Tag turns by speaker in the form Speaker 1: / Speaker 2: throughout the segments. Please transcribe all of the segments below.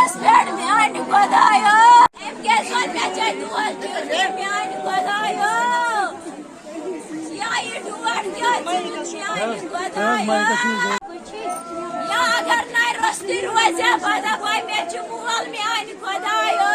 Speaker 1: Beds पेड़ म्यान खुदायो M के सोल पे चाय दुआल म्यान खुदायो या ये दुआर क्या म्यान खुदायो या अगर ना रस्ती रोज़े बदा भाई मैं चुमुल म्यान खुदायो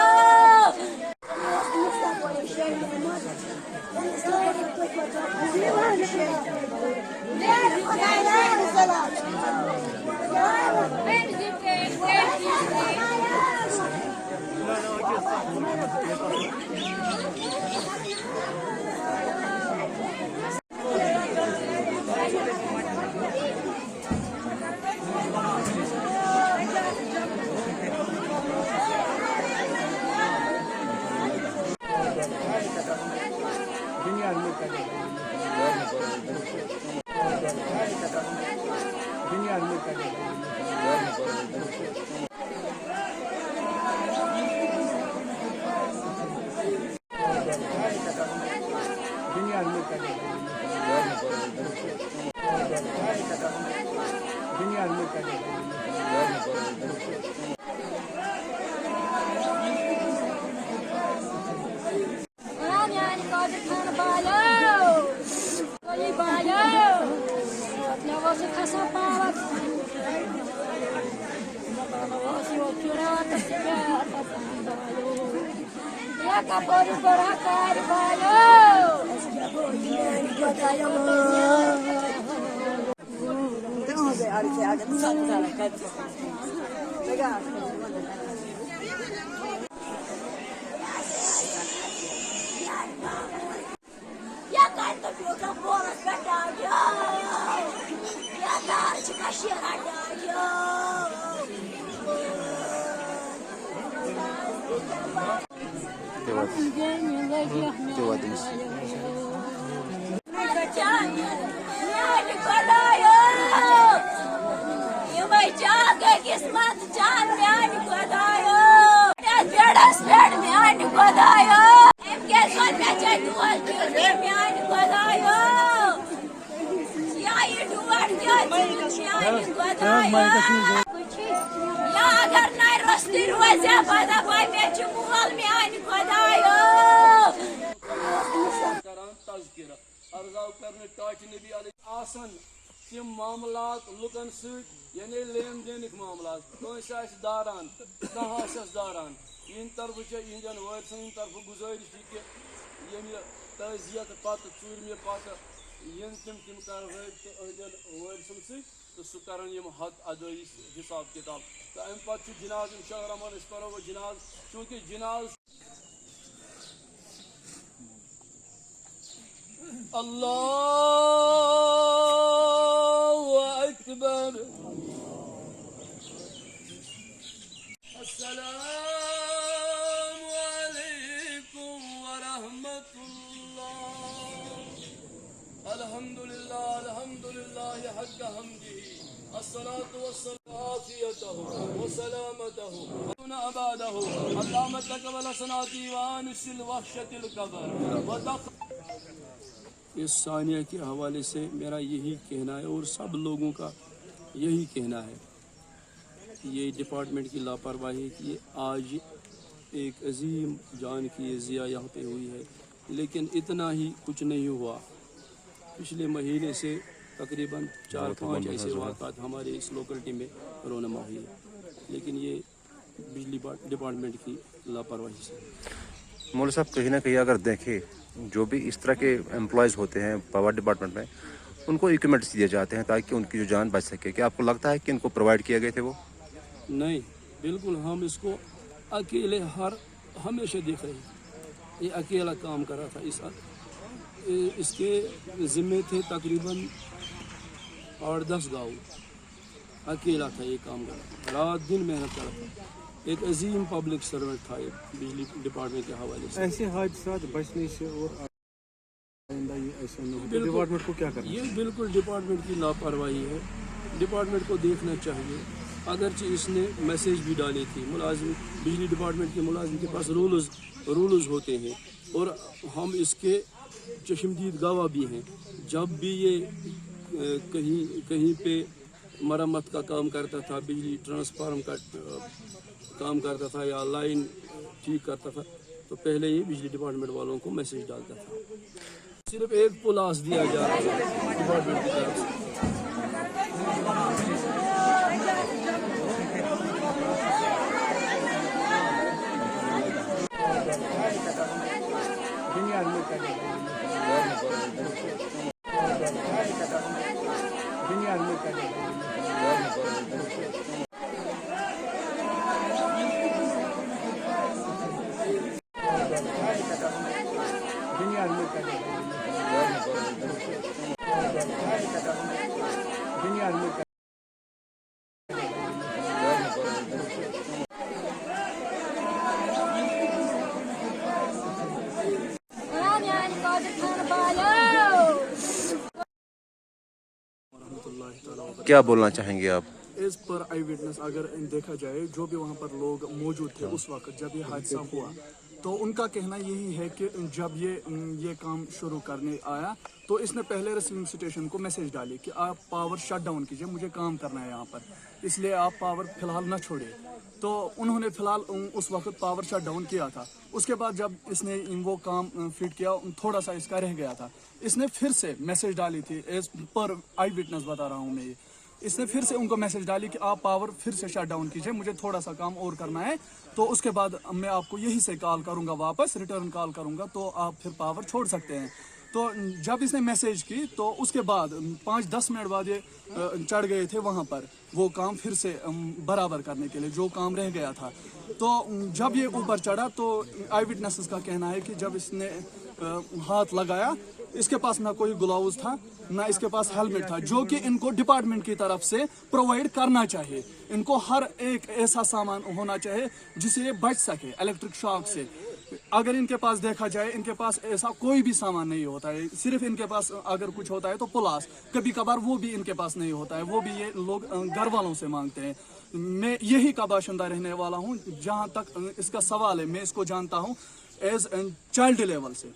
Speaker 1: या अगर ना रस्ती रोज़े बदा भाई मैं चुमुल म्यान खुदायो तम मामलात लुकन सने लेन देन मामलात दारान कहास दारान इन तरफ इंजन वारसन तरफ गुजारिश कि यम तजियत पत चूरमे पत इन तम कर वारसन तो सह कर हक अदाई हिसाब किताब तो अम पे जिनाज इंशाअल्लाह रहमान पो वो जिनाज चूँकि जिनाज अल्लाहु अकबर अस्सलामु अलैकुम व रहमतुल्लाह अल्हम्दुलिल्लाह अल्हम्दुलिल्लाह हक़ हम्दिही अस्सलातु वस्सलातु व सलामतहु अबादहु अल्लाहुम्मा तक़ब्बल सनाती व अनसिल वहशतिल कब्र व इस सानिया के हवाले से मेरा यही कहना है और सब लोगों का यही कहना है, ये डिपार्टमेंट की लापरवाही है कि आज एक अजीम जान की ज़िया यहाँ पे हुई है, लेकिन इतना ही कुछ नहीं हुआ। पिछले महीने से तकरीबन 4-5 ऐसे वाक़ात हमारे इस लोकेलिटी में रोनमा हुई है, लेकिन ये बिजली डिपार्टमेंट की लापरवाही से।
Speaker 2: मौलवी साहब, कहीं ना कहीं अगर देखें जो भी इस तरह के एम्प्लॉयज़ होते हैं पावर डिपार्टमेंट में, उनको इक्विपमेंट्स दिए जाते हैं ताकि उनकी जो जान बच सके, क्या आपको लगता है कि इनको प्रोवाइड किए गए थे वो?
Speaker 1: नहीं, बिल्कुल हम इसको अकेले हमेशा देख रहे हैं। ये अकेला काम कर रहा था, इसके ज़िम्मे थे तकरीबन 8-10 गाँव, अकेला था ये काम कर रहा, रात दिन मेहनत कर रहा था। एक अजीम पब्लिक सर्वेंट था ये बिजली डिपार्टमेंट के हवाले से।
Speaker 3: ऐसे हादसा बचने से और डिपार्टमेंट को क्या करना?
Speaker 1: ये बिल्कुल डिपार्टमेंट की लापरवाही है, डिपार्टमेंट को देखना चाहिए। अगरचे इसने मैसेज भी डाली थी, मुलाजिम बिजली डिपार्टमेंट के मुलाजिम के पास रूल्स होते हैं और हम इसके चश्मदीद गवाह भी हैं। जब भी ये कहीं पे मरम्मत का काम करता था, बिजली ट्रांसफार्म का काम करता था या लाइन ठीक करता था तो पहले ही बिजली डिपार्टमेंट वालों को मैसेज डालता था। सिर्फ एक पुलास दिया जा रहा है डिपार्टमेंट की तरफ से।
Speaker 2: क्या बोलना चाहेंगे आप?
Speaker 3: एज पर आई विटनेस अगर देखा जाए जो भी वहाँ पर लोग मौजूद थे उस वक्त जब ये हादसा हुआ तो उनका कहना यही है कि जब ये काम शुरू करने आया तो इसने पहले रिसीविंग स्टेशन को मैसेज डाली कि आप पावर शट डाउन कीजिए, मुझे काम करना है यहाँ पर, इसलिए आप पावर फिलहाल न छोड़िए। तो उन्होंने फिलहाल उस वक्त पावर शट डाउन किया था। उसके बाद जब इसने वो काम फिट किया, थोड़ा सा इसका रह गया था, इसने फिर से मैसेज डाली थी। एज पर आई विटनेस बता रहा हूँ मैं, इसने फिर से उनको मैसेज डाली कि आप पावर फिर से शट डाउन कीजिए, मुझे थोड़ा सा काम और करना है, तो उसके बाद मैं आपको यही से कॉल करूंगा, वापस रिटर्न कॉल करूंगा, तो आप फिर पावर छोड़ सकते हैं। तो जब इसने मैसेज की तो उसके बाद 5-10 मिनट बाद ये चढ़ गए थे वहाँ पर वो काम फिर से बराबर करने के लिए जो काम रह गया था। तो जब ये ऊपर चढ़ा तो आई विटनेसेस का कहना है कि जब इसने हाथ लगाया, इसके पास ना कोई ग्लव्स था ना इसके पास हेलमेट था, जो कि इनको डिपार्टमेंट की तरफ से प्रोवाइड करना चाहिए। इनको हर एक ऐसा सामान होना चाहिए जिससे ये बच सके इलेक्ट्रिक शॉक से। अगर इनके पास देखा जाए, इनके पास ऐसा कोई भी सामान नहीं होता है, सिर्फ इनके पास अगर कुछ होता है तो पुलास, कभी कभार वो भी इनके पास नहीं होता है, वो भी ये लोग घर वालों से मांगते हैं। मैं यही का बाशिंदा रहने वाला हूँ। जहाँ तक इसका सवाल है, मैं इसको जानता हूँ एज चाइल्ड लेवल से,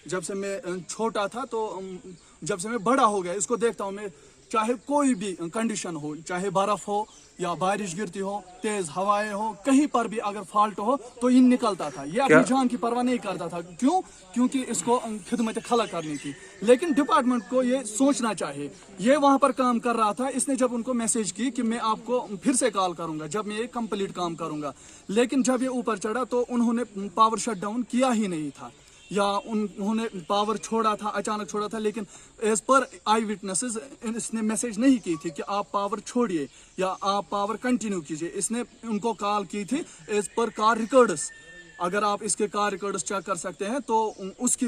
Speaker 3: जब से मैं छोटा था तो जब से मैं बड़ा हो गया इसको देखता हूँ मैं। चाहे कोई भी कंडीशन हो, चाहे बर्फ हो या बारिश गिरती हो, तेज हवाएं हो, कहीं पर भी अगर फॉल्ट हो तो ये निकलता था। ये अपनी जान की परवाह नहीं करता था। क्यों? क्योंकि इसको खिदमत खला करनी थी। लेकिन डिपार्टमेंट को ये सोचना चाहिए। ये वहां पर काम कर रहा था, इसने जब उनको मैसेज की कि मैं आपको फिर से कॉल करूंगा जब मैं ये कंप्लीट काम करूंगा, लेकिन जब ये ऊपर चढ़ा तो उन्होंने पावर शट डाउन किया ही नहीं था या उन्होंने पावर छोड़ा था, अचानक छोड़ा था। लेकिन एज पर आई विटनेसेस इसने मैसेज नहीं की थी कि आप पावर छोड़िए या आप पावर कंटिन्यू कीजिए। इसने उनको कॉल की थी एज पर कार रिकॉर्ड्स। अगर आप इसके कार रिकॉर्ड्स चेक कर सकते हैं तो उसकी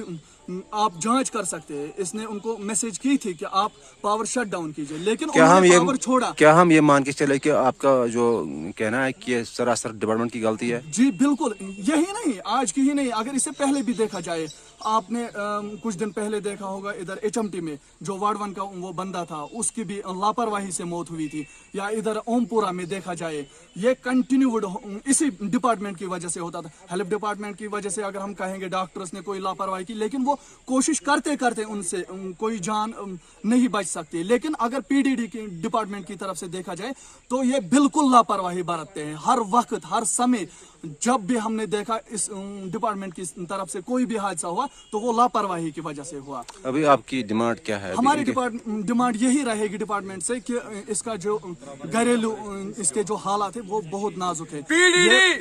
Speaker 3: आप जांच कर सकते हैं। इसने उनको मैसेज की थी कि आप पावर शट डाउन कीजिए, लेकिन उन्होंने पावर छोड़ा।
Speaker 2: क्या हम ये मान के चले कि आपका जो कहना है कि ये सरासर डिपार्टमेंट की गलती है?
Speaker 3: जी बिल्कुल, यही नहीं, आज की ही नहीं, अगर इससे पहले भी देखा जाए, आपने कुछ दिन पहले देखा होगा इधर HMT में जो वार्ड 1 का वो बंदा था, उसकी भी लापरवाही से मौत हुई थी। या इधर ओमपुरा में देखा जाए, ये कंटिन्यूड इसी डिपार्टमेंट की वजह से होता था। हेल्थ डिपार्टमेंट की वजह से अगर हम कहेंगे डॉक्टर्स ने कोई लापरवाही की, लेकिन वो कोशिश करते करते उनसे कोई जान नहीं बच सकती। लेकिन अगर PDD की डिपार्टमेंट की तरफ से देखा जाए तो ये बिल्कुल लापरवाही बरतते हैं। हर वक्त हर समय जब भी हमने देखा इस डिपार्टमेंट की तरफ से कोई भी हादसा हुआ तो वो लापरवाही की वजह से हुआ।
Speaker 2: अभी आपकी डिमांड क्या है?
Speaker 3: हमारी डिमांड यही रहेगी डिपार्टमेंट से कि इसका जो घरेलू इसके जो हालात है वो बहुत नाजुक है।
Speaker 1: PDD